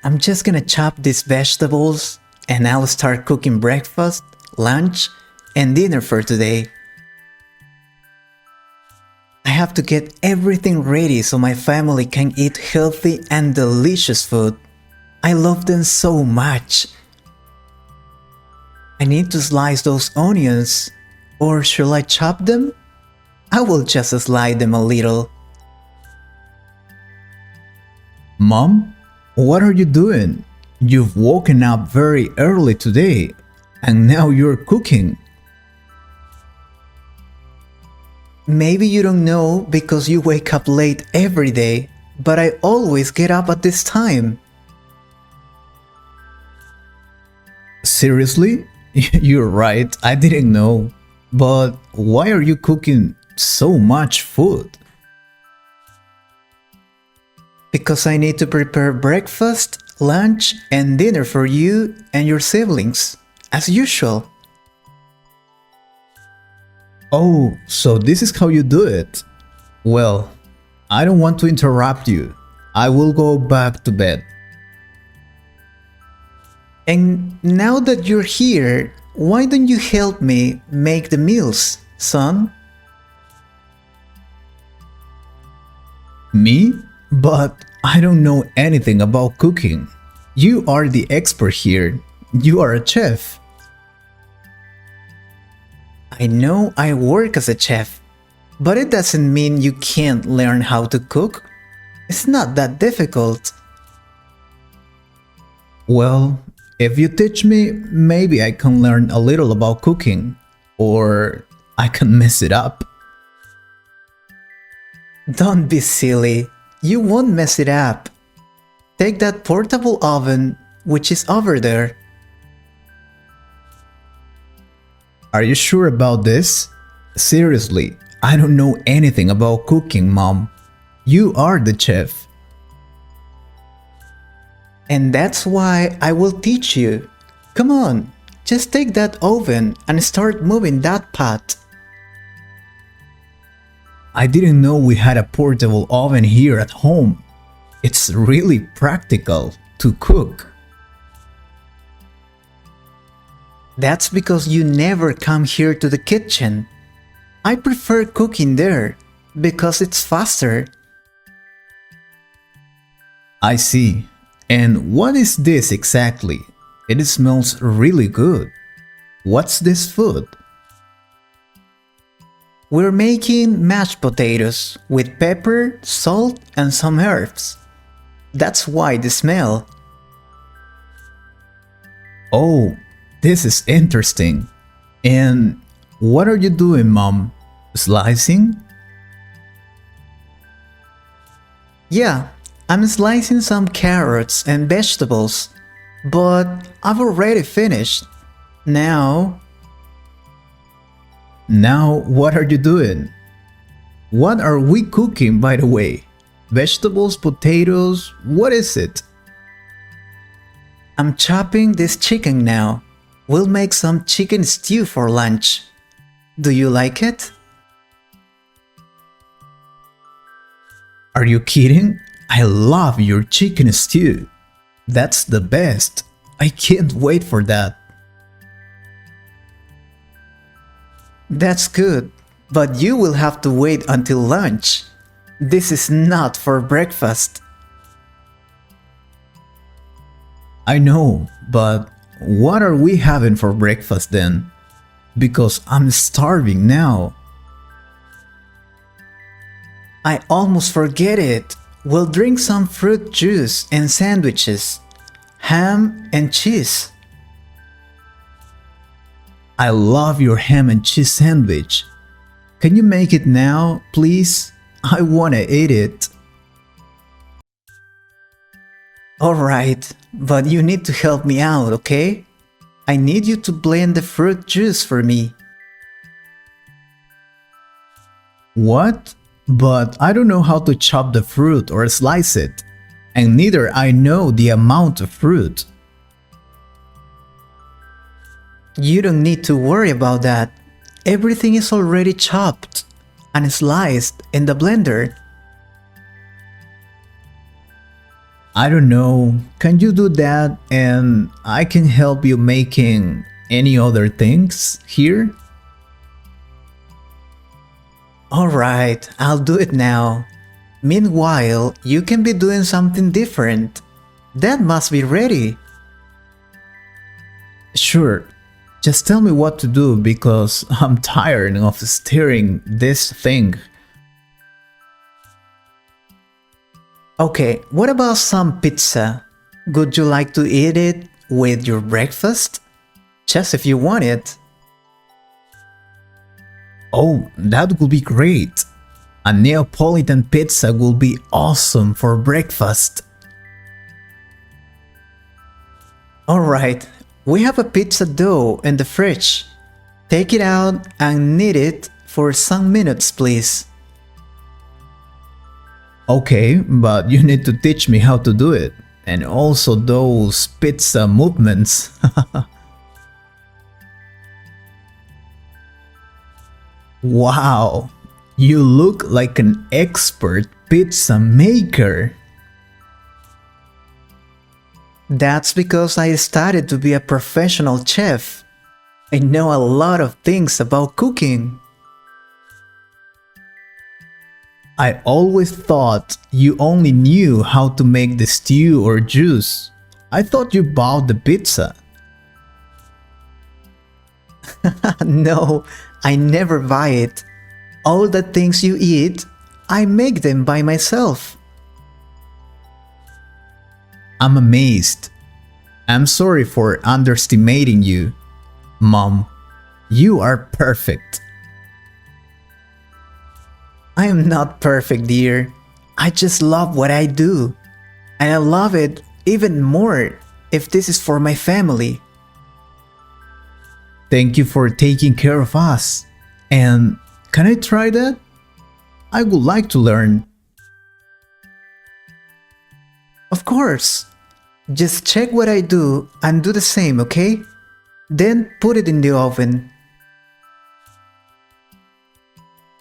I'm just gonna chop these vegetables and I'll start cooking breakfast, lunch, and dinner for today. I have to get everything ready so my family can eat healthy and delicious food. I love them so much. I need to slice those onions, or should I chop them? I will just slide them a little. Mom, what are you doing? You've woken up very early today, and now you're cooking. Maybe you don't know because you wake up late every day, but I always get up at this time. Seriously? You're right, I didn't know. But why are you cooking so much food? Because I need to prepare breakfast, lunch, and dinner for you and your siblings, as usual. Oh, so this is how you do it. Well, I don't want to interrupt you. I will go back to bed. And now that you're here, why don't you help me make the meals, son? Me? But I don't know anything about cooking. You are the expert here. You are a chef. I know I work as a chef, but it doesn't mean you can't learn how to cook. It's not that difficult. Well, if you teach me, maybe I can learn a little about cooking. Or I can mess it up. Don't be silly. You won't mess it up. Take that portable oven, which is over there. Are you sure about this? Seriously, I don't know anything about cooking, Mom. You are the chef. And that's why I will teach you. Come on, just take that oven and start moving that pot. I didn't know we had a portable oven here at home. It's really practical to cook. That's because you never come here to the kitchen. I prefer cooking there because it's faster. I see. And what is this exactly? It smells really good. What's this food? We're making mashed potatoes with pepper, salt, and some herbs. That's why the smell. Oh, this is interesting. And what are you doing, Mom? Slicing? Yeah, I'm slicing some carrots and vegetables, but I've already finished. Now, what are you doing? What are we cooking, by the way? Vegetables, potatoes, what is it? I'm chopping this chicken now. We'll make some chicken stew for lunch. Do you like it? Are you kidding? I love your chicken stew. That's the best. I can't wait for that. That's good, but you will have to wait until lunch. This is not for breakfast. I know, but what are we having for breakfast then? Because I'm starving now. I almost forget it. We'll drink some fruit juice and sandwiches. Ham and cheese. I love your ham and cheese sandwich. Can you make it now, please? I wanna eat it. Alright, but you need to help me out, okay? I need you to blend the fruit juice for me. What? But I don't know how to chop the fruit or slice it. And neither I know the amount of fruit. You don't need to worry about that. Everything is already chopped and sliced in the blender. I don't know. Can you do that and I can help you making any other things here? Alright, I'll do it now. Meanwhile, you can be doing something different. That must be ready. Sure. Just tell me what to do because I'm tired of stirring this thing. Okay, what about some pizza? Would you like to eat it with your breakfast? Just if you want it. Oh, that would be great. A Neapolitan pizza will be awesome for breakfast. Alright, we have a pizza dough in the fridge. Take it out and knead it for some minutes, please. Okay, but you need to teach me how to do it. And also those pizza movements. Wow, you look like an expert pizza maker. That's because I started to be a professional chef. I know a lot of things about cooking. I always thought you only knew how to make the stew or juice. I thought you bought the pizza. No, I never buy it. All the things you eat, I make them by myself. I'm amazed. I'm sorry for underestimating you. Mom, you are perfect. I am not perfect, dear. I just love what I do. And I love it even more if this is for my family. Thank you for taking care of us. And can I try that? I would like to learn. Of course. Just check what I do and do the same, okay? Then put it in the oven.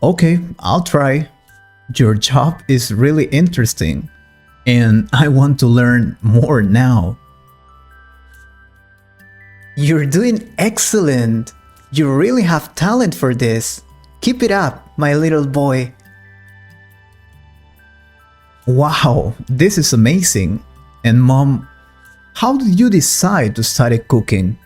Okay, I'll try. Your job is really interesting, and I want to learn more now. You're doing excellent. You really have talent for this. Keep it up, my little boy. Wow, this is amazing. And Mom, how did you decide to study cooking?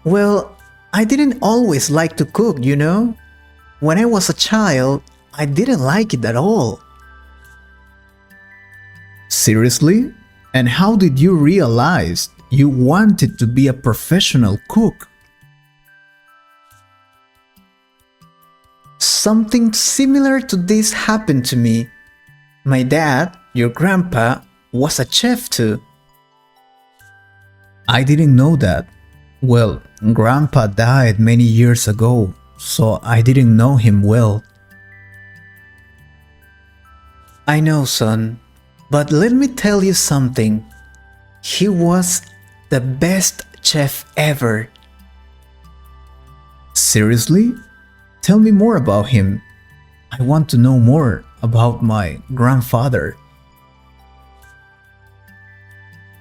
Well, I didn't always like to cook, you know? When I was a child, I didn't like it at all. Seriously? And how did you realize you wanted to be a professional cook? Something similar to this happened to me. My dad, your grandpa, was a chef too. I didn't know that. Well, Grandpa died many years ago, so I didn't know him well. I know, son, but let me tell you something. He was the best chef ever. Seriously? Tell me more about him. I want to know more about my grandfather.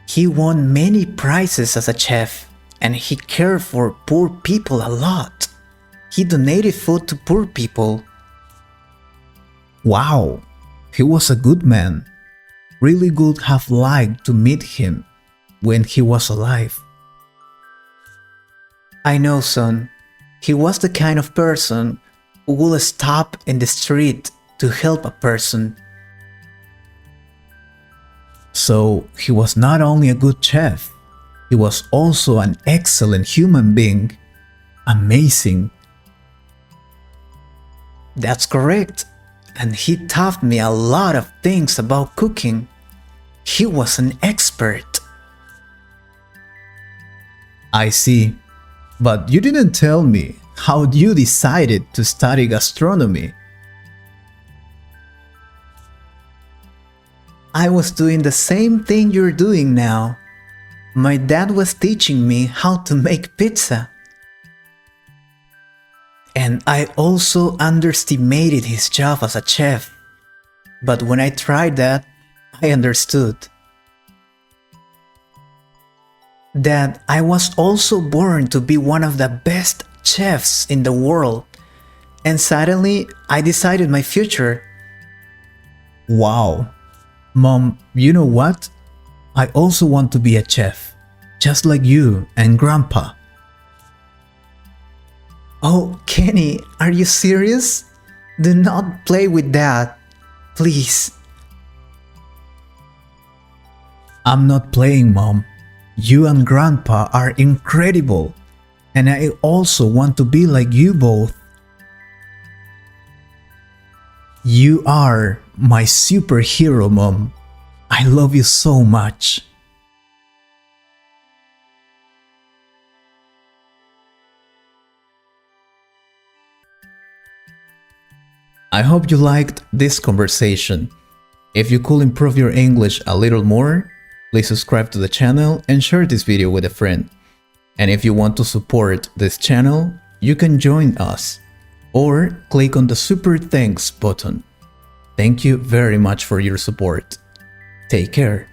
He won many prizes as a chef, and he cared for poor people a lot. He donated food to poor people. Wow, he was a good man. Really would have liked to meet him when he was alive. I know, son. He was the kind of person who would stop in the street to help a person. So he was not only a good chef, he was also an excellent human being. Amazing. That's correct. And he taught me a lot of things about cooking. He was an expert. I see. But you didn't tell me how you decided to study gastronomy. I was doing the same thing you're doing now. My dad was teaching me how to make pizza. And I also underestimated his job as a chef. But when I tried that, I understood that I was also born to be one of the best chefs in the world. And suddenly, I decided my future. Wow. Mom, you know what? I also want to be a chef, just like you and Grandpa. Oh, Kenny, are you serious? Do not play with that, please. I'm not playing, Mom. You and Grandpa are incredible, and I also want to be like you both. You are my superhero, Mom. I love you so much. I hope you liked this conversation. If you could improve your English a little more, please subscribe to the channel and share this video with a friend. And if you want to support this channel, you can join us or click on the Super Thanks button. Thank you very much for your support. Take care.